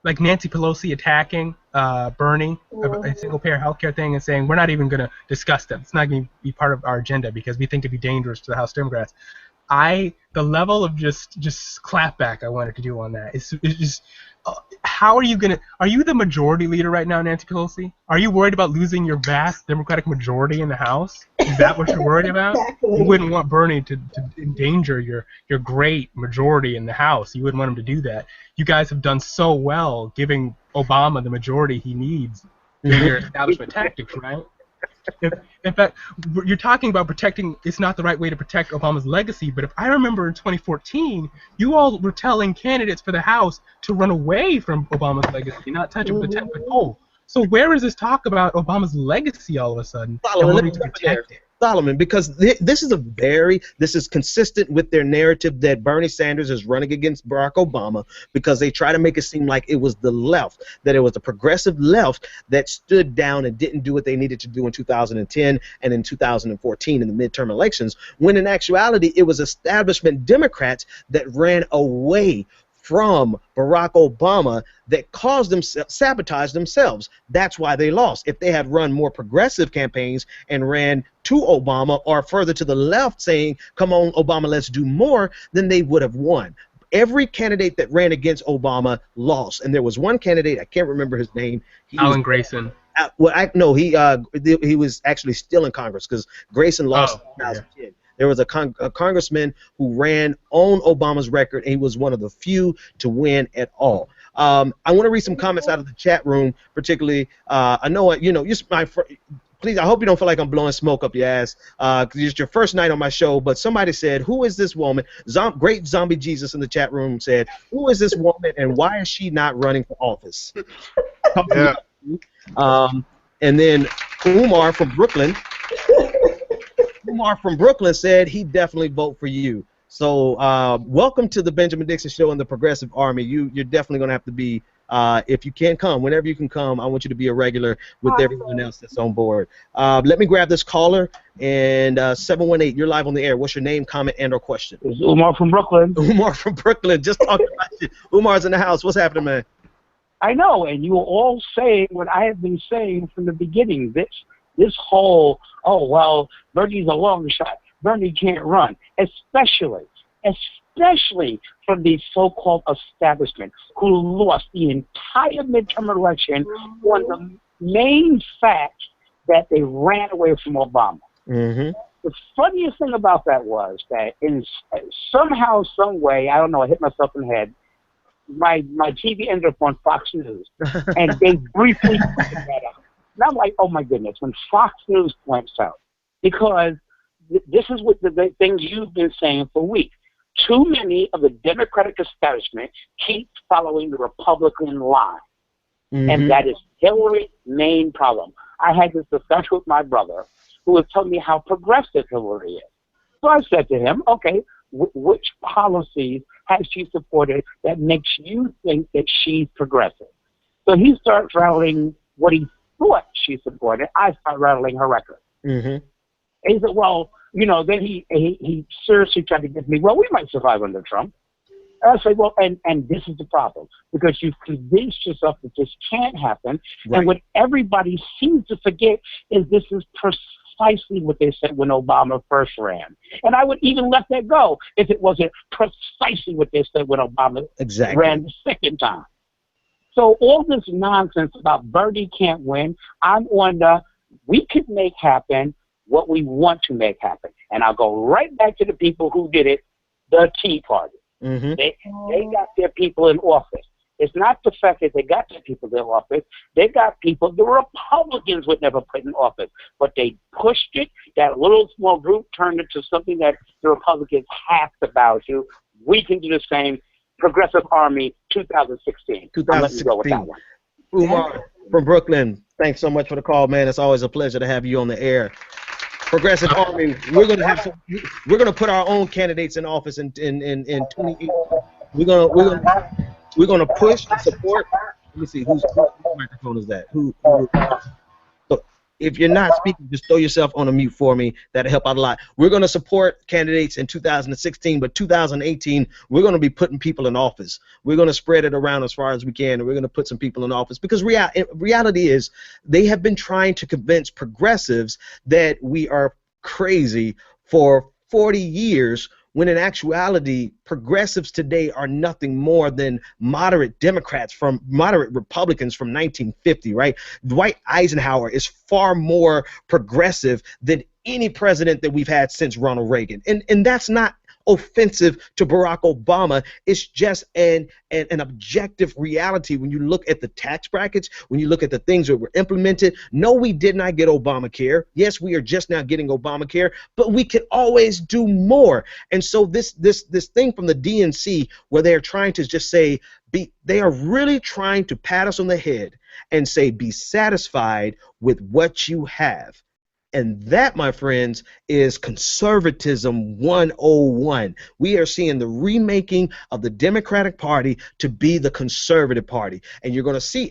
like Nancy Pelosi attacking Bernie, a single-payer healthcare thing, and saying we're not even going to discuss them. It's not going to be part of our agenda because we think it'd be dangerous to the House Democrats. The level of just clapback I wanted to do on that is just how are you the majority leader right now, Nancy Pelosi? Are you worried about losing your vast Democratic majority in the House? Is that what you're worried about? Exactly. You wouldn't want Bernie to endanger your great majority in the House. You wouldn't want him to do that. You guys have done so well giving Obama the majority he needs in your establishment tactics, right? In fact, you're talking about protecting. It's not the right way to protect Obama's legacy. But if I remember in 2014, you all were telling candidates for the House to run away from Obama's legacy, not touch it with a 10-foot pole. So where is this talk about Obama's legacy all of a sudden? Solomon, And wanting to protect it? Solomon, because this is consistent with their narrative that Bernie Sanders is running against Barack Obama because they try to make it seem like it was the left, that it was the progressive left that stood down and didn't do what they needed to do in 2010 and in 2014 in the midterm elections, when in actuality it was establishment Democrats that ran away from Barack Obama that caused them sabotage themselves. That's why they lost. If they had run more progressive campaigns and ran to Obama or further to the left saying, come on, Obama, let's do more, then they would have won. Every candidate that ran against Obama lost. And there was one candidate, I can't remember his name. Alan Grayson. He was actually still in Congress because Grayson lost in 2010. Yeah. There was a congressman who ran on Obama's record, and he was one of the few to win at all. I want to read some comments out of the chat room, particularly. I know, please, I hope you don't feel like I'm blowing smoke up your ass because it's your first night on my show, but somebody said, who is this woman? Great Zombie Jesus in the chat room said, who is this woman, and why is she not running for office? Yeah. And then Umar from Brooklyn said he'd definitely vote for you. So welcome to the Benjamin Dixon Show and the Progressive Army. You're definitely going to have to be, if you can come, whenever you can come, I want you to be a regular with everyone else that's on board. Let me grab this caller, and 718, you're live on the air. What's your name, comment, and or question? It's Umar from Brooklyn. Umar from Brooklyn, just talking about you. Umar's in the house. What's happening, man? I know, and you were all saying what I have been saying from the beginning. This whole, oh, well, Bernie's a long shot. Bernie can't run, especially from the so-called establishment who lost the entire midterm election on the main fact that they ran away from Obama. Mm-hmm. The funniest thing about that was that in somehow, some way, I don't know, I hit myself in the head, my TV ended up on Fox News, and they briefly pointed that out. And I'm like, oh my goodness, when Fox News points out, because this is what the things you've been saying for weeks. Too many of the Democratic establishment keep following the Republican line, and that is Hillary's main problem. I had this discussion with my brother, who was telling me how progressive Hillary is. So I said to him, okay, which policies has she supported that makes you think that she's progressive? So he starts rattling what he thought she supported. I start rattling her record. Mm-hmm. He said, well, then he seriously tried to get me, well, we might survive under Trump. I said, well, and this is the problem, because you've convinced yourself that this can't happen, right. And what everybody seems to forget is this is precisely what they said when Obama first ran. And I would even let that go if it wasn't precisely what they said when Obama ran the second time. So all this nonsense about Bernie can't win, I'm on we could make happen what we want to make happen. And I'll go right back to the people who did it, the Tea Party. Mm-hmm. They got their people in office. It's not the fact that they got their people in office. They got people the Republicans would never put in office. But they pushed it. That little small group turned into something that the Republicans have to bow to. We can do the same. Progressive Army 2016. I'm letting you go with that one. Umar from Brooklyn, thanks so much for the call, man. It's always a pleasure to have you on the air. Progressive Army, we're gonna put our own candidates in office in 2018. We're gonna push and support. Let me see whose microphone is that? If you're not speaking, just throw yourself on a mute for me. That'll help out a lot. We're going to support candidates in 2016, but 2018, we're going to be putting people in office. We're going to spread it around as far as we can, and we're going to put some people in office because reality is they have been trying to convince progressives that we are crazy for 40 years, when in actuality, progressives today are nothing more than moderate Democrats from moderate Republicans from 1950, right? Dwight Eisenhower is far more progressive than any president that we've had since Ronald Reagan. And that's not offensive to Barack Obama. It's just an objective reality when you look at the tax brackets, when you look at the things that were implemented. No, we did not get Obamacare. Yes, we are just now getting Obamacare, but we can always do more. And so this thing from the DNC where they're trying to just say, they are really trying to pat us on the head and say, be satisfied with what you have. And that, my friends, is conservatism 101. We are seeing the remaking of the Democratic Party to be the conservative party. And you're going to see,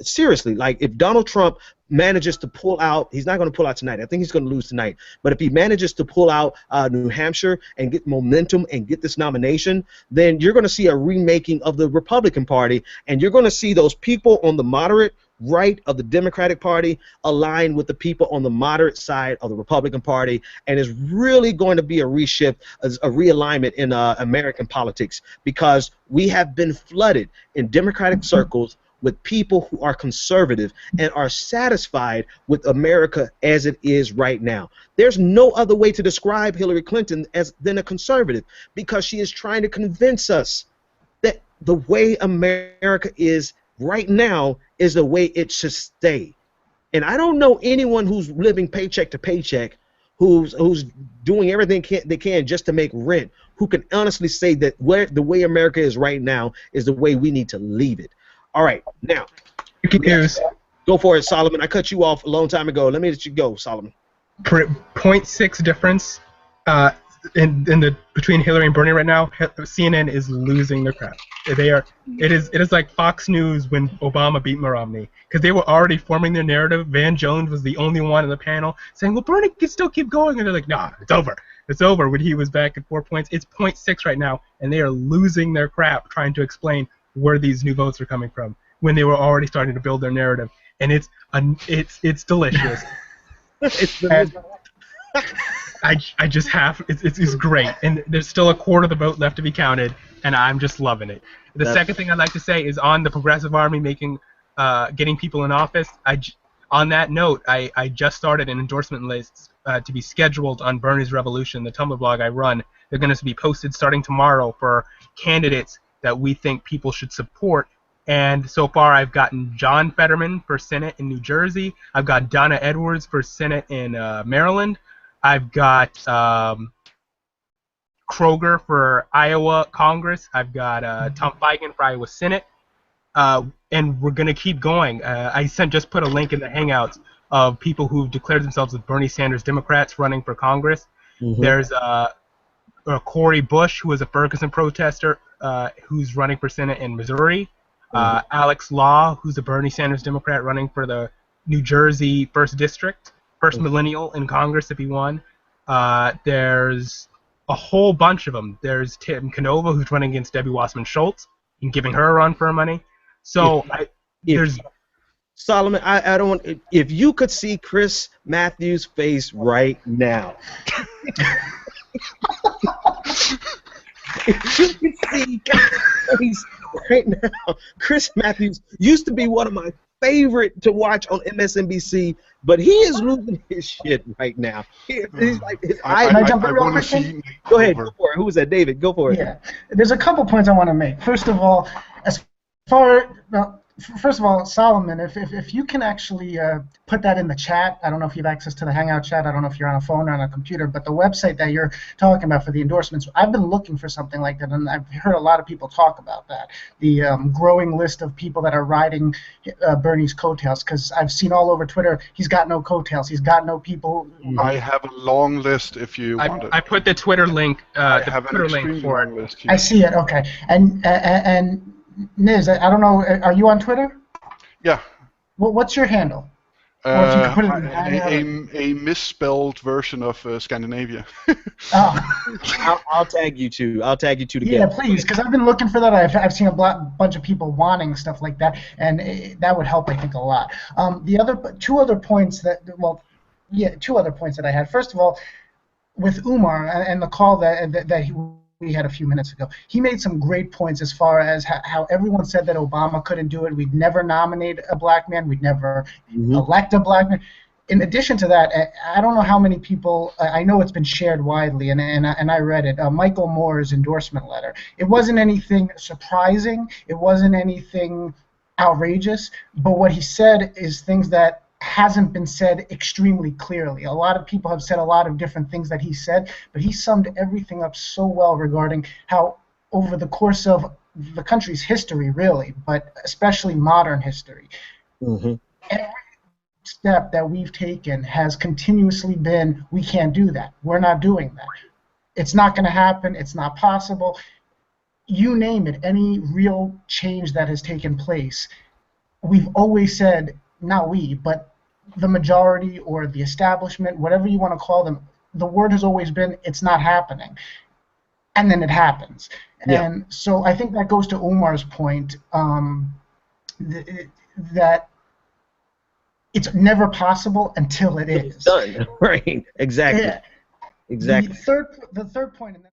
seriously, like if Donald Trump manages to pull out, he's not going to pull out tonight. I think he's going to lose tonight. But if he manages to pull out New Hampshire and get momentum and get this nomination, then you're going to see a remaking of the Republican Party. And you're going to see those people on the moderate right of the Democratic Party align with the people on the moderate side of the Republican Party, and is really going to be a reshift, a realignment in American politics, because we have been flooded in Democratic circles with people who are conservative and are satisfied with America as it is right now. There's no other way to describe Hillary Clinton than a conservative, because she is trying to convince us that the way America is right now is the way it should stay. And I don't know anyone who's living paycheck to paycheck, who's doing everything they can just to make rent, who can honestly say that the way America is right now is the way we need to leave it. All right, now, go for it, Solomon. I cut you off a long time ago. Let me let you go, Solomon. 0.6 difference between Hillary and Bernie right now. CNN is losing their crap. It is like Fox News when Obama beat Romney, because they were already forming their narrative. Van Jones was the only one in the panel saying, well, Bernie can still keep going, and they're like, nah, it's over. It's over when he was back at 4 points. It's 0.6 right now, and they are losing their crap trying to explain where these new votes are coming from when they were already starting to build their narrative. And it's delicious. It's delicious. I just have it's great, and there's still a quarter of the vote left to be counted, and I'm just loving it. The second thing I'd like to say is on the Progressive Army getting people in office. On that note, I just started an endorsement list to be scheduled on Bernie's Revolution, the Tumblr blog I run. They're going to be posted starting tomorrow for candidates that we think people should support. And so far, I've gotten John Fetterman for Senate in New Jersey. I've got Donna Edwards for Senate in Maryland. I've got Kroger for Iowa Congress. I've got Tom Feigen for Iowa Senate. And we're going to keep going. I just put a link in the Hangouts of people who've declared themselves as Bernie Sanders Democrats running for Congress. Mm-hmm. There's Corey Bush, who is a Ferguson protester, who's running for Senate in Missouri. Alex Law, who's a Bernie Sanders Democrat running for the New Jersey 1st District. First millennial in Congress if he won. There's a whole bunch of them. There's Tim Canova, who's running against Debbie Wasserman Schultz and giving her a run for her money. So there's Solomon. I don't want. If you could see Chris Matthews' face right now. If you could see Chris' face right now. Chris Matthews used to be one of my favorite to watch on MSNBC, but he is losing his shit right now. He's like his eyes. Can I jump in real quick? Go ahead, go for it. Who was that? David, go for it. Yeah, there's a couple points I want to make. First of all, first of all, Solomon, if you can actually put that in the chat, I don't know if you have access to the Hangout chat, I don't know if you're on a phone or on a computer, but the website that you're talking about for the endorsements, I've been looking for something like that, and I've heard a lot of people talk about that, the growing list of people that are riding Bernie's coattails, because I've seen all over Twitter, he's got no coattails, he's got no people. I have a long list if you want it. I put the Twitter link, for it. List I see it, okay. And Niz, I don't know, are you on Twitter? Yeah. Well, what's your handle? Or if you could put it in the hangout. A misspelled version of Scandinavia. Oh. I'll tag you two. I'll tag you two together. Yeah, please, because I've been looking for that. I've seen a bunch of people wanting stuff like that, and that would help, I think, a lot. Two other points that I had. First of all, with Umar and the call we had a few minutes ago, he made some great points as far as how everyone said that Obama couldn't do it. We'd never nominate a black man. We'd never elect a black man. In addition to that, I don't know how many people, I know it's been shared widely, and I read it, Michael Moore's endorsement letter. It wasn't anything surprising. It wasn't anything outrageous. But what he said is things that hasn't been said extremely clearly. A lot of people have said a lot of different things that he said, but he summed everything up so well regarding how over the course of the country's history, really, but especially modern history, every step that we've taken has continuously been, we can't do that. We're not doing that. It's not going to happen. It's not possible. You name it, any real change that has taken place, we've always said, not we, but the majority or the establishment, whatever you want to call them, the word has always been, it's not happening. And then it happens. Yeah. And so I think that goes to Umar's point, that it's never possible until it is. It's done. Right. Exactly. Yeah. Exactly. The third point, and then